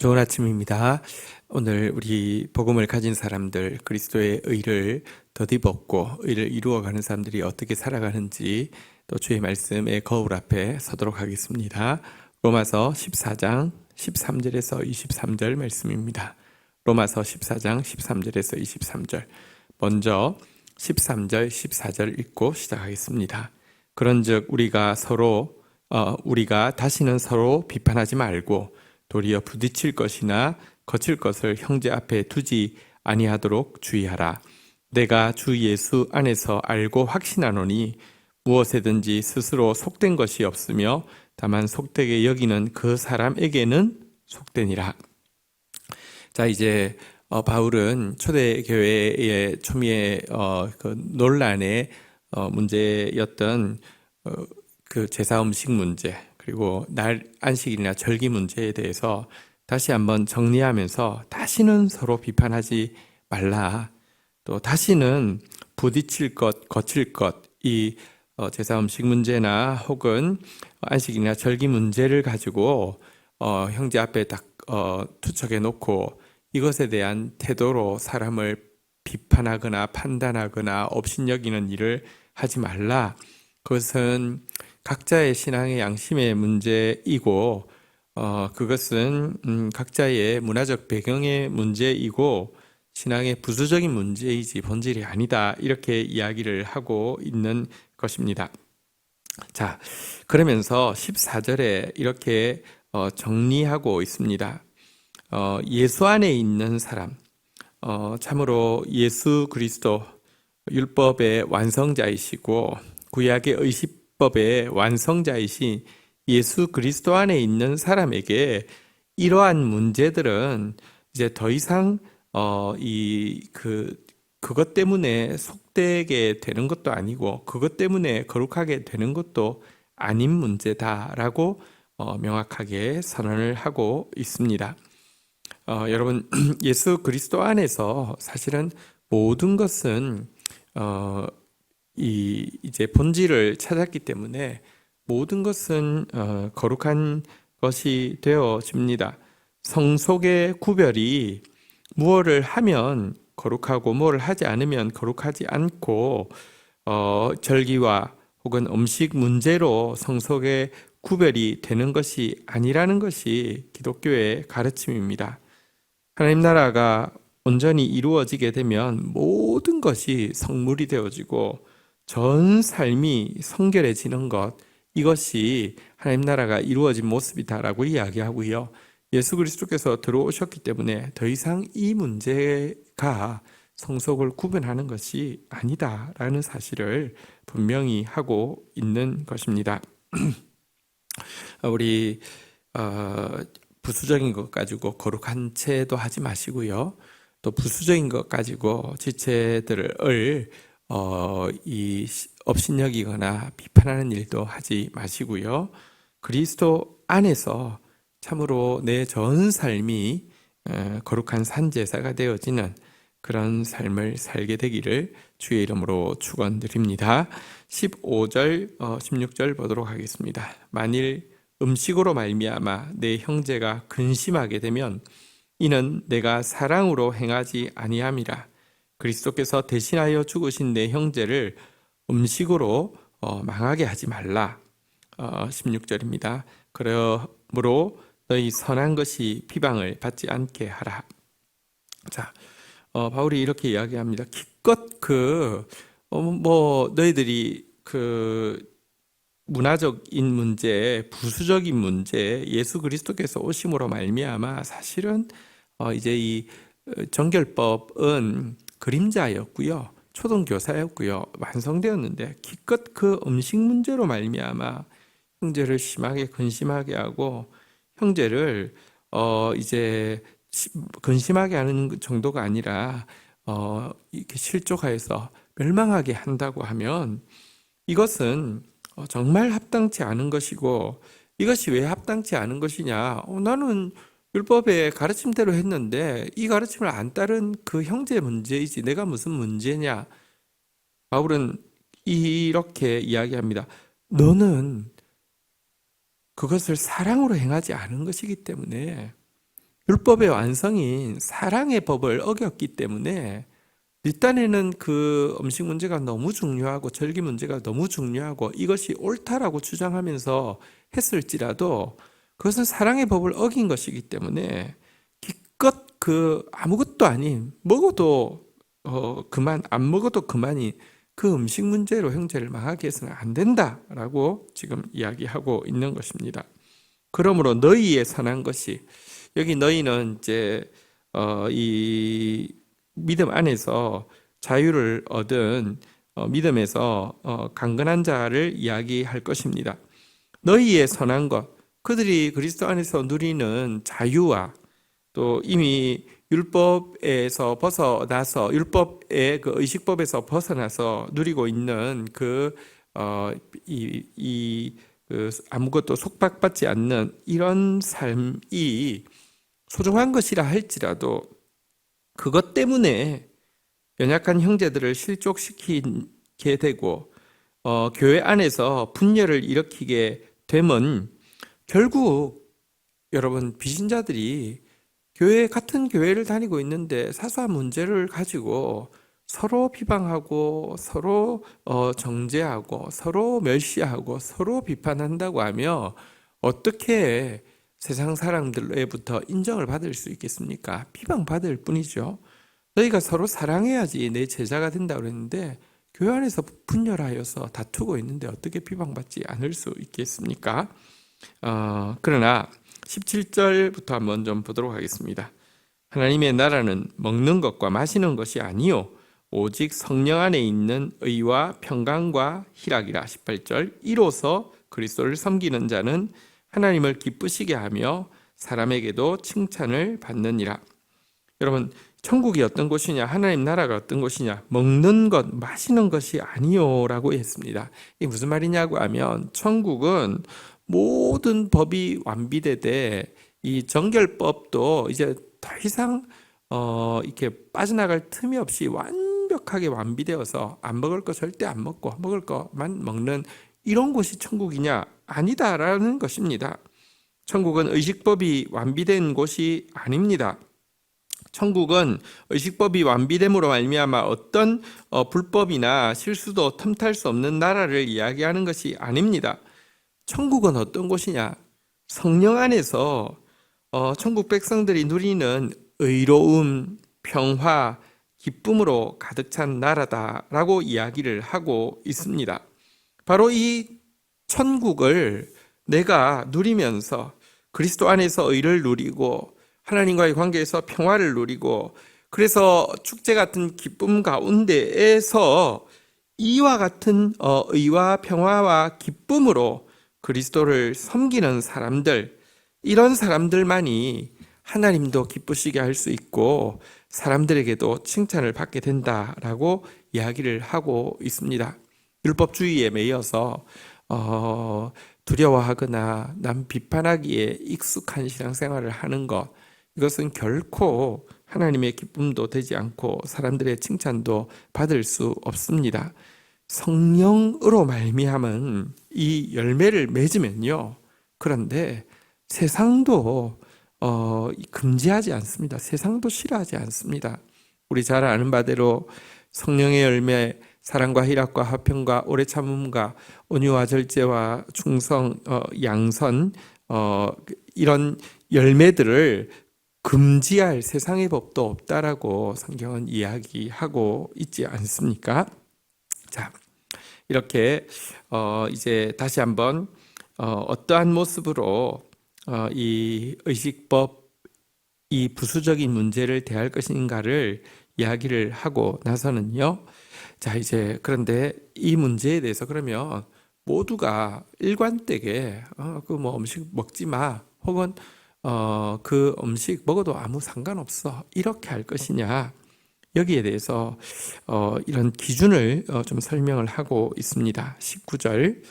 좋은 아침입니다. 오늘 우리 복음을 가진 사람들, 그리스도의 의를 덧입었고 의를 이루어가는 사람들이 어떻게 살아가는지 또 주의 말씀의 거울 앞에 서도록 하겠습니다. 로마서 14장 13절에서 23절 말씀입니다. 로마서 14장 13절에서 23절. 먼저 13절, 14절 읽고 시작하겠습니다. 그런즉 우리가 다시는 서로 비판하지 말고 도리어 부딪힐 것이나 거칠 것을 형제 앞에 두지 아니하도록 주의하라. 내가 주 예수 안에서 알고 확신하노니 무엇에든지 스스로 속된 것이 없으며 다만 속되게 여기는 그 사람에게는 속되니라. 자, 이제 바울은 초대교회의 초미의 그 논란의 문제였던 그 제사 음식 문제, 그리고 날 안식일이나 절기 문제에 대해서 다시 한번 정리하면서 다시는 서로 비판하지 말라. 또 다시는 부딪힐 것, 거칠 것, 이 제사 음식 문제나 혹은 안식일이나 절기 문제를 가지고 형제 앞에 딱 투척해 놓고 이것에 대한 태도로 사람을 비판하거나 판단하거나 업신여기는 일을 하지 말라. 그것은 각자의 신앙의 양심의 문제이고 그것은 각자의 문화적 배경의 문제이고 신앙의 부수적인 문제이지 본질이 아니다, 이렇게 이야기를 하고 있는 것입니다. 자, 그러면서 14절에 이렇게 정리하고 있습니다. 예수 안에 있는 사람, 참으로 예수 그리스도 율법의 완성자이시고 구약의 의식법의 완성자이신 예수 그리스도 안에 있는 사람에게 이러한 문제들은 이제 더 이상 그것 때문에 속되게 되는 것도 아니고 그것 때문에 거룩하게 되는 것도 아닌 문제다라고 명확하게 선언을 하고 있습니다. 여러분, 예수 그리스도 안에서 사실은 모든 것은 이제 본질을 찾았기 때문에 모든 것은 거룩한 것이 되어집니다. 성속의 구별이 무엇을 하면 거룩하고 무엇을 하지 않으면 거룩하지 않고 절기와 혹은 음식 문제로 성속의 구별이 되는 것이 아니라는 것이 기독교의 가르침입니다. 하나님 나라가 온전히 이루어지게 되면 모든 것이 성물이 되어지고 전 삶이 성결해지는 것, 이것이 하나님 나라가 이루어진 모습이다라고 이야기하고요. 예수 그리스도께서 들어오셨기 때문에 더 이상 이 문제가 성속을 구분하는 것이 아니다라는 사실을 분명히 하고 있는 것입니다. 우리 부수적인 것 가지고 거룩한 채도 하지 마시고요. 또 부수적인 것 가지고 지체들을 업신여기거나 비판하는 일도 하지 마시고요. 그리스도 안에서 참으로 내 전 삶이 거룩한 산제사가 되어지는 그런 삶을 살게 되기를 주의 이름으로 축원드립니다. 15절, 16절 보도록 하겠습니다. 만일 음식으로 말미암아 내 형제가 근심하게 되면 이는 내가 사랑으로 행하지 아니함이라. 그리스도께서 대신하여 죽으신 내 형제를 음식으로 망하게 하지 말라. 16절입니다. 그러므로 너희 선한 것이 비방을 받지 않게 하라. 자, 바울이 이렇게 이야기합니다. 기껏 너희들이 문화적인 문제, 부수적인 문제, 예수 그리스도께서 오심으로 말미암아 사실은 이제 이 정결법은 그림자였고요, 초등교사였고요, 완성되었는데 기껏 그 음식 문제로 말미암아 형제를 심하게 근심하게 하고 형제를 이제 근심하게 하는 정도가 아니라 이렇게 실족하여서 멸망하게 한다고 하면 이것은 정말 합당치 않은 것이고, 이것이 왜 합당치 않은 것이냐? 나는 율법의 가르침대로 했는데 이 가르침을 안 따른 그 형제 문제이지 내가 무슨 문제냐? 바울은 이렇게 이야기합니다. 너는 그것을 사랑으로 행하지 않은 것이기 때문에 율법의 완성인 사랑의 법을 어겼기 때문에 뒷단에는 그 음식 문제가 너무 중요하고 절기 문제가 너무 중요하고 이것이 옳다라고 주장하면서 했을지라도 그것은 사랑의 법을 어긴 것이기 때문에 기껏 그 아무것도 아닌 먹어도 그만 안 먹어도 그만이 그 음식 문제로 형제를 망하게 해서는 안 된다라고 지금 이야기하고 있는 것입니다. 그러므로 너희의 선한 것이 여기 너희는 이제 이 믿음 안에서 자유를 얻은 믿음에서 강건한 자를 이야기할 것입니다. 너희의 선한 것, 그들이 그리스도 안에서 누리는 자유와 또 이미 율법에서 벗어나서 율법의 그 의식법에서 벗어나서 누리고 있는 그 아무것도 속박받지 않는 이런 삶이 소중한 것이라 할지라도 그것 때문에 연약한 형제들을 실족시키게 되고 교회 안에서 분열을 일으키게 되면 결국 여러분 비신자들이 같은 교회를 다니고 있는데 사소한 문제를 가지고 서로 비방하고 서로 정죄하고 서로 멸시하고 서로 비판한다고 하며 어떻게 세상 사람들로부터 인정을 받을 수 있겠습니까? 비방받을 뿐이죠. 너희가 서로 사랑해야지 내 제자가 된다 그랬는데 교회 안에서 분열하여서 다투고 있는데 어떻게 비방받지 않을 수 있겠습니까? 그러나 17절부터 한번 좀 보도록 하겠습니다. 하나님의 나라는 먹는 것과 마시는 것이 아니요 오직 성령 안에 있는 의와 평강과 희락이라. 18절 이로써 그리스도를 섬기는 자는 하나님을 기쁘시게 하며 사람에게도 칭찬을 받느니라. 여러분 천국이 어떤 곳이냐, 하나님 나라가 어떤 곳이냐, 먹는 것, 마시는 것이 아니요라고 했습니다. 이게 무슨 말이냐고 하면 천국은 모든 법이 완비되되 이 정결법도 이제 더 이상 이렇게 빠져나갈 틈이 없이 완벽하게 완비되어서 안 먹을 거 절대 안 먹고 먹을 것만 먹는 이런 곳이 천국이냐? 아니다라는 것입니다. 천국은 의식법이 완비된 곳이 아닙니다. 천국은 의식법이 완비됨으로 말미암아 어떤 불법이나 실수도 틈탈 수 없는 나라를 이야기하는 것이 아닙니다. 천국은 어떤 곳이냐? 성령 안에서 천국 백성들이 누리는 의로움, 평화, 기쁨으로 가득 찬 나라다라고 이야기를 하고 있습니다. 바로 이 천국을 내가 누리면서 그리스도 안에서 의를 누리고 하나님과의 관계에서 평화를 누리고 그래서 축제 같은 기쁨 가운데에서 이와 같은 의와 평화와 기쁨으로 그리스도를 섬기는 사람들, 이런 사람들만이 하나님도 기쁘시게 할 수 있고 사람들에게도 칭찬을 받게 된다라고 이야기를 하고 있습니다. 율법주의에 매여서 두려워하거나 남 비판하기에 익숙한 신앙생활을 하는 것, 이것은 결코 하나님의 기쁨도 되지 않고 사람들의 칭찬도 받을 수 없습니다. 성령으로 말미암은 이 열매를 맺으면요, 그런데 세상도 금지하지 않습니다. 세상도 싫어하지 않습니다. 우리 잘 아는 바대로 성령의 열매, 사랑과 희락과 화평과 오래 참음과 온유와 절제와 충성, 양선, 이런 열매들을 금지할 세상의 법도 없다라고 성경은 이야기하고 있지 않습니까? 자, 이렇게 이제 다시 한번 어떠한 모습으로 이 의식법, 이 부수적인 문제를 대할 것인가를 이야기를 하고 나서는요. 자, 이제 그런데 이 문제에 대해서 그러면 모두가 일관되게 그 뭐 음식 먹지 마, 혹은 그 음식 먹어도 아무 상관없어, 이렇게 할 것이냐, 여기에 대해서 이런 기준을 좀 설명을 하고 있습니다. 19절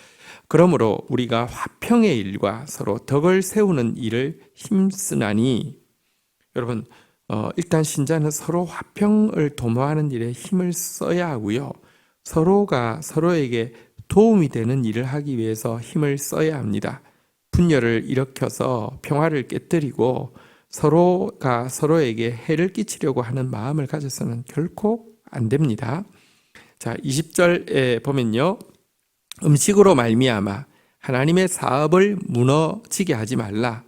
그러므로 우리가 화평의 일과 서로 덕을 세우는 일을 힘쓰나니. 여러분 일단 신자는 서로 화평을 도모하는 일에 힘을 써야 하고요, 서로가 서로에게 도움이 되는 일을 하기 위해서 힘을 써야 합니다. 분열을 일으켜서 평화를 깨뜨리고 서로가 서로에게 해를 끼치려고 하는 마음을 가져서는 결코 안 됩니다. 자, 20절에 보면요. 음식으로 말미암아 하나님의 사업을 무너지게 하지 말라.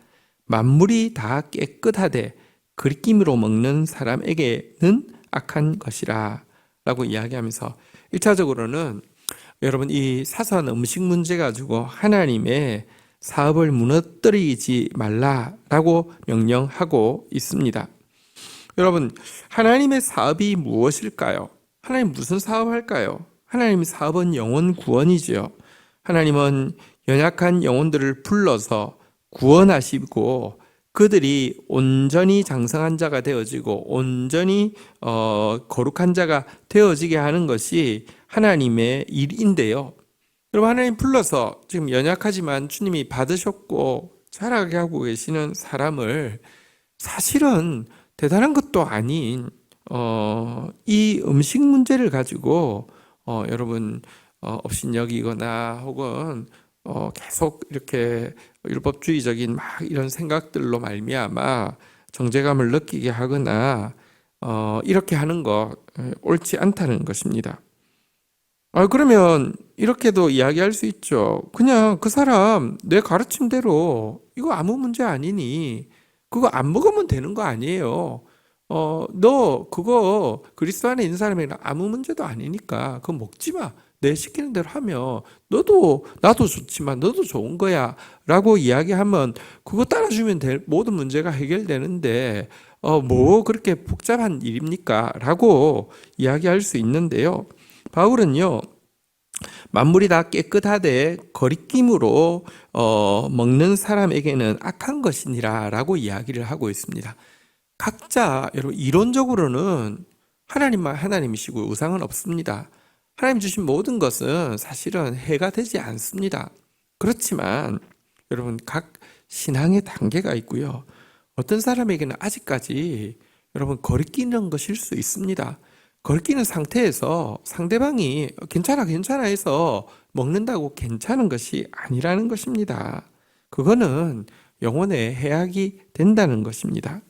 만물이 다 깨끗하되 그리낌으로 먹는 사람에게는 악한 것이라 라고 이야기하면서 1차적으로는 여러분 이 사소한 음식 문제 가지고 하나님의 사업을 무너뜨리지 말라라고 명령하고 있습니다. 여러분, 하나님의 사업이 무엇일까요? 하나님 무슨 사업 할까요? 하나님의 사업은 영혼 구원이지요. 하나님은 연약한 영혼들을 불러서 구원하시고 그들이 온전히 장성한 자가 되어지고 온전히 거룩한 자가 되어지게 하는 것이 하나님의 일인데요. 여러분, 하나님 불러서 지금 연약하지만 주님이 받으셨고 자라게 하고 계시는 사람을 사실은 대단한 것도 아닌 이 음식 문제를 가지고 여러분 업신여기거나 혹은 계속 이렇게 율법주의적인 막 이런 생각들로 말미암아 정죄감을 느끼게 하거나 이렇게 하는 거 옳지 않다는 것입니다. 그러면 이렇게도 이야기할 수 있죠. 그냥 그 사람 내 가르침대로 이거 아무 문제 아니니 그거 안 먹으면 되는 거 아니에요. 너 그거 그리스도 안에 있는 사람이랑 아무 문제도 아니니까 그거 먹지 마. 내 시키는 대로 하면 나도 좋지만 너도 좋은 거야 라고 이야기하면 그거 따라주면 모든 문제가 해결되는데 뭐 그렇게 복잡한 일입니까? 라고 이야기할 수 있는데요. 바울은요, 만물이 다 깨끗하되 거리낌으로 먹는 사람에게는 악한 것이니라 라고 이야기를 하고 있습니다. 각자 여러분 이론적으로는 하나님만 하나님이시고 우상은 없습니다. 하나님 주신 모든 것은 사실은 해가 되지 않습니다. 그렇지만 여러분 각 신앙의 단계가 있고요. 어떤 사람에게는 아직까지 여러분 거리끼는 것일 수 있습니다. 거리끼는 상태에서 상대방이 괜찮아 해서 먹는다고 괜찮은 것이 아니라는 것입니다. 그거는 영혼에 해악이 된다는 것입니다.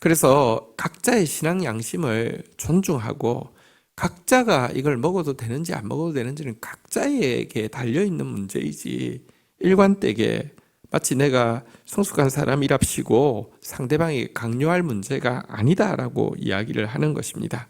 그래서 각자의 신앙 양심을 존중하고 각자가 이걸 먹어도 되는지 안 먹어도 되는지는 각자에게 달려있는 문제이지 일관되게 마치 내가 성숙한 사람이랍시고 상대방에게 강요할 문제가 아니다라고 이야기를 하는 것입니다.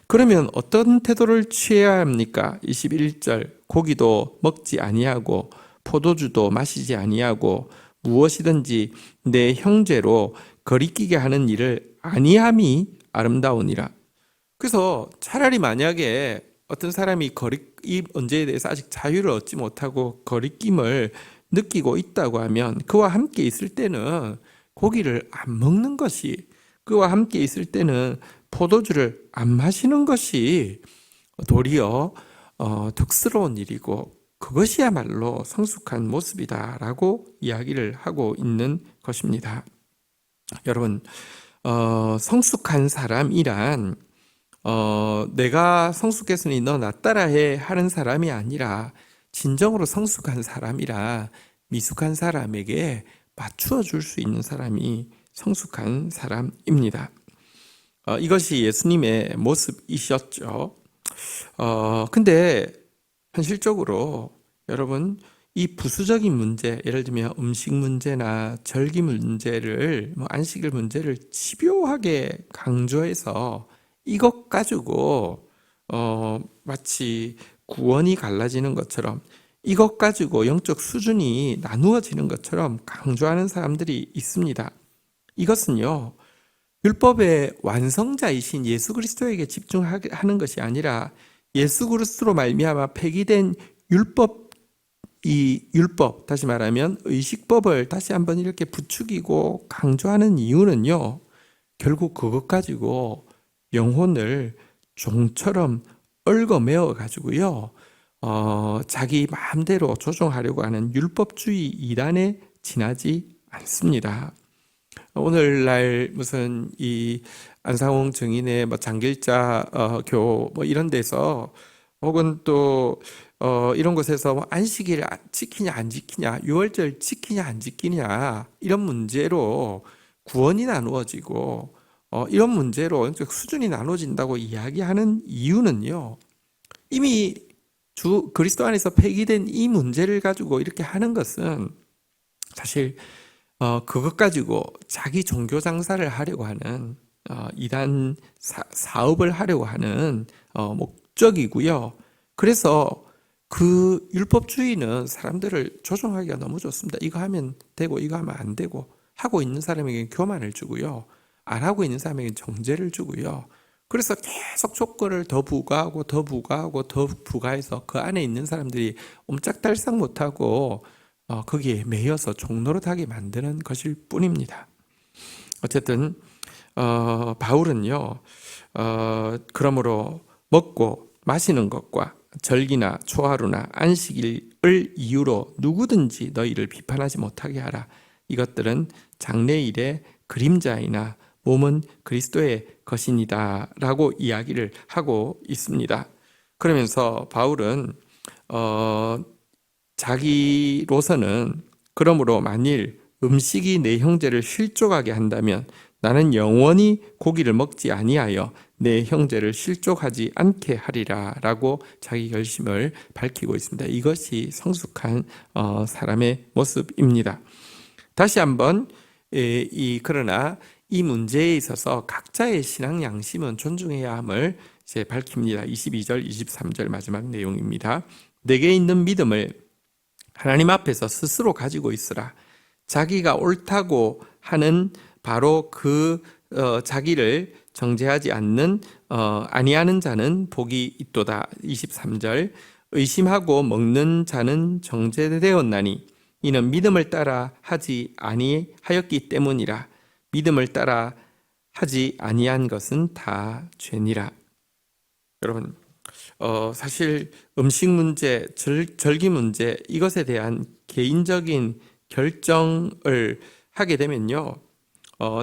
그러면 어떤 태도를 취해야 합니까? 21절 고기도 먹지 아니하고 포도주도 마시지 아니하고 무엇이든지 내 형제로 거리끼게 하는 일을 아니함이 아름다우니라. 그래서 차라리 만약에 어떤 사람이 이 문제에 대해서 아직 자유를 얻지 못하고 거리낌을 느끼고 있다고 하면 그와 함께 있을 때는 고기를 안 먹는 것이, 그와 함께 있을 때는 포도주를 안 마시는 것이 도리어 덕스러운 일이고 그것이야말로 성숙한 모습이다라고 이야기를 하고 있는 것입니다. 여러분, 성숙한 사람이란 내가 성숙했으니 너 나 따라해 하는 사람이 아니라 진정으로 성숙한 사람이라 미숙한 사람에게 맞추어 줄 수 있는 사람이 성숙한 사람입니다. 이것이 예수님의 모습이셨죠. 근데 현실적으로 여러분 이 부수적인 문제, 예를 들면 음식 문제나 절기 문제를 안식일 문제를 집요하게 강조해서 이것 가지고 마치 구원이 갈라지는 것처럼 이것 가지고 영적 수준이 나누어지는 것처럼 강조하는 사람들이 있습니다. 이것은요, 율법의 완성자이신 예수 그리스도에게 집중하는 것이 아니라 예수 그리스도로 말미암아 폐기된 율법, 다시 말하면 의식법을 다시 한번 이렇게 부추기고 강조하는 이유는요, 결국 그것 가지고 영혼을 종처럼 얽어매어 가지고요, 자기 마음대로 조종하려고 하는 율법주의 이단에 지나지 않습니다. 오늘날 무슨 이 안상홍 증인의 장길자 교 이런 데서 혹은 또 이런 곳에서 안식일 지키냐 안 지키냐, 유월절 지키냐 안 지키냐 이런 문제로 구원이 나누어지고 이런 문제로 수준이 나눠진다고 이야기하는 이유는요, 이미 주 그리스도 안에서 폐기된 이 문제를 가지고 이렇게 하는 것은 사실 그것 가지고 자기 종교 장사를 하려고 하는 이단 사업을 하려고 하는 목적이고요. 그래서 그 율법주의는 사람들을 조종하기가 너무 좋습니다. 이거 하면 되고 이거 하면 안 되고, 하고 있는 사람에게 교만을 주고요, 안 하고 있는 사람에게 정죄를 주고요. 그래서 계속 조건을 더 부과하고 더 부과하고 더 부과해서 그 안에 있는 사람들이 옴짝달싹 못하고 거기에 매여서 종노릇하게 만드는 것일 뿐입니다. 어쨌든 바울은요, 그러므로 먹고 마시는 것과 절기나 초하루나 안식일을 이유로 누구든지 너희를 비판하지 못하게 하라. 이것들은 장래일의 그림자이나 몸은 그리스도의 것이니다 라고 이야기를 하고 있습니다. 그러면서 바울은 자기로서는 그러므로 만일 음식이 내 형제를 실족하게 한다면 나는 영원히 고기를 먹지 아니하여 내 형제를 실족하지 않게 하리라 라고 자기 결심을 밝히고 있습니다. 이것이 성숙한 사람의 모습입니다. 다시 한번 그러나 이 문제에 있어서 각자의 신앙 양심은 존중해야 함을 이제 밝힙니다. 22절, 23절 마지막 내용입니다. 내게 있는 믿음을 하나님 앞에서 스스로 가지고 있으라. 자기가 옳다고 하는 바로 그 자기를 정죄하지 않는 아니하는 자는 복이 있도다. 23절 의심하고 먹는 자는 정죄되었나니 이는 믿음을 따라 하지 아니하였기 때문이라. 믿음을 따라 하지 아니한 것은 다 죄니라. 여러분, 사실 음식 문제, 절기 문제, 이것에 대한 개인적인 결정을 하게 되면요,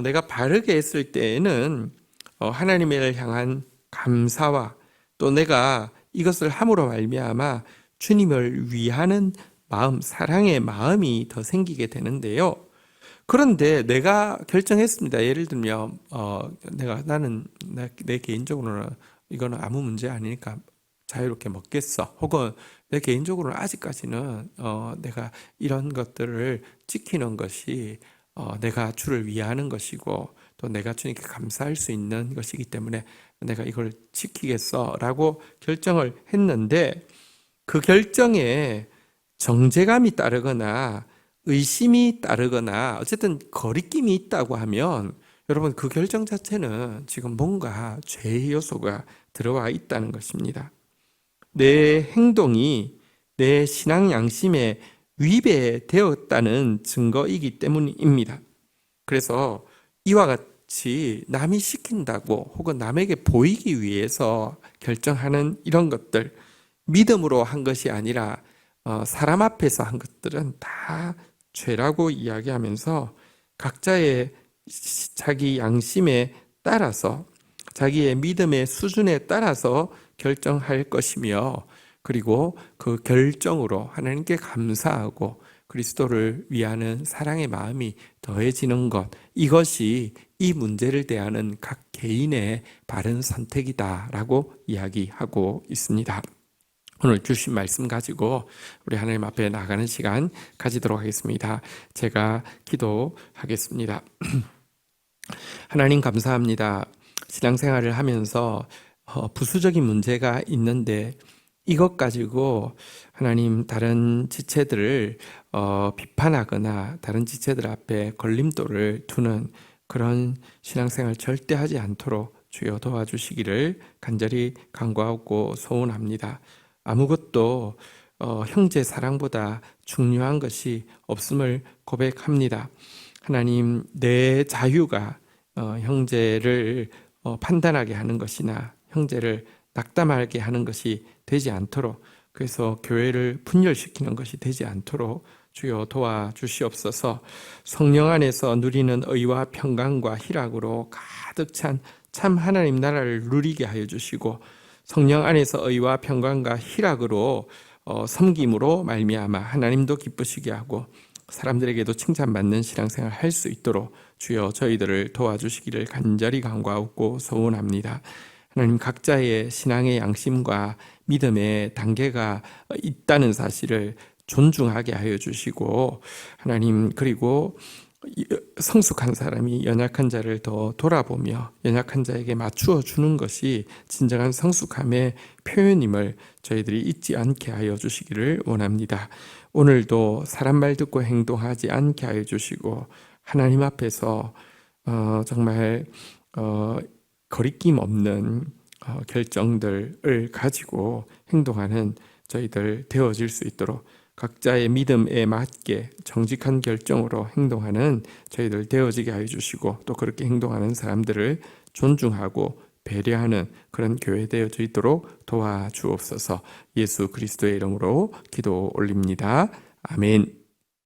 내가 바르게 했을 때에는 하나님을 향한 감사와 또 내가 이것을 함으로 말미암아 주님을 위하는 마음, 사랑의 마음이 더 생기게 되는데요. 그런데 내가 결정했습니다. 예를 들면 나는 내 개인적으로는 이거는 아무 문제 아니니까 자유롭게 먹겠어. 혹은 내 개인적으로는 아직까지는 내가 이런 것들을 지키는 것이 내가 주를 위하는 것이고 또 내가 주님께 감사할 수 있는 것이기 때문에 내가 이걸 지키겠어 라고 결정을 했는데, 그 결정에 정죄감이 따르거나 의심이 따르거나 어쨌든 거리낌이 있다고 하면 여러분, 그 결정 자체는 지금 뭔가 죄의 요소가 들어와 있다는 것입니다. 내 행동이 내 신앙 양심에 위배되었다는 증거이기 때문입니다. 그래서 이와 같이 남이 시킨다고 혹은 남에게 보이기 위해서 결정하는 이런 것들, 믿음으로 한 것이 아니라 사람 앞에서 한 것들은 다 죄라고 이야기하면서 각자의 자기 양심에 따라서 자기의 믿음의 수준에 따라서 결정할 것이며, 그리고 그 결정으로 하나님께 감사하고 그리스도를 위하는 사랑의 마음이 더해지는 것, 이것이 이 문제를 대하는 각 개인의 바른 선택이다라고 이야기하고 있습니다. 오늘 주신 말씀 가지고 우리 하나님 앞에 나가는 시간 가지도록 하겠습니다. 제가 기도하겠습니다. 하나님 감사합니다. 신앙생활을 하면서 부수적인 문제가 있는데 이것 가지고 하나님 다른 지체들을 비판하거나 다른 지체들 앞에 걸림돌을 두는 그런 신앙생활 절대 하지 않도록 주여 도와주시기를 간절히 간구하고 소원합니다. 아무것도 형제 사랑보다 중요한 것이 없음을 고백합니다. 하나님, 내 자유가 형제를 판단하게 하는 것이나 형제를 낙담하게 하는 것이 되지 않도록, 그래서 교회를 분열시키는 것이 되지 않도록 주여 도와주시옵소서. 성령 안에서 누리는 의와 평강과 희락으로 가득 찬 참 하나님 나라를 누리게 하여 주시고, 성령 안에서 의와 평강과 희락으로 섬김으로 말미암아 하나님도 기쁘시게 하고 사람들에게도 칭찬받는 신앙생활 할 수 있도록 주여 저희들을 도와주시기를 간절히 간구하고 소원합니다. 하나님, 각자의 신앙의 양심과 믿음의 단계가 있다는 사실을 존중하게 하여 주시고, 하나님, 그리고 성숙한 사람이 연약한 자를 더 돌아보며 연약한 자에게 맞추어 주는 것이 진정한 성숙함의 표현임을 저희들이 잊지 않게 하여 주시기를 원합니다. 오늘도 사람 말 듣고 행동하지 않게 하여 주시고, 하나님 앞에서 정말 거리낌 없는 결정들을 가지고 행동하는 저희들 되어질 수 있도록, 각자의 믿음에 맞게 정직한 결정으로 행동하는 저희들 되어지게 하여 주시고, 또 그렇게 행동하는 사람들을 존중하고 배려하는 그런 교회 되어져 있도록 도와주옵소서. 예수 그리스도의 이름으로 기도 올립니다. 아멘.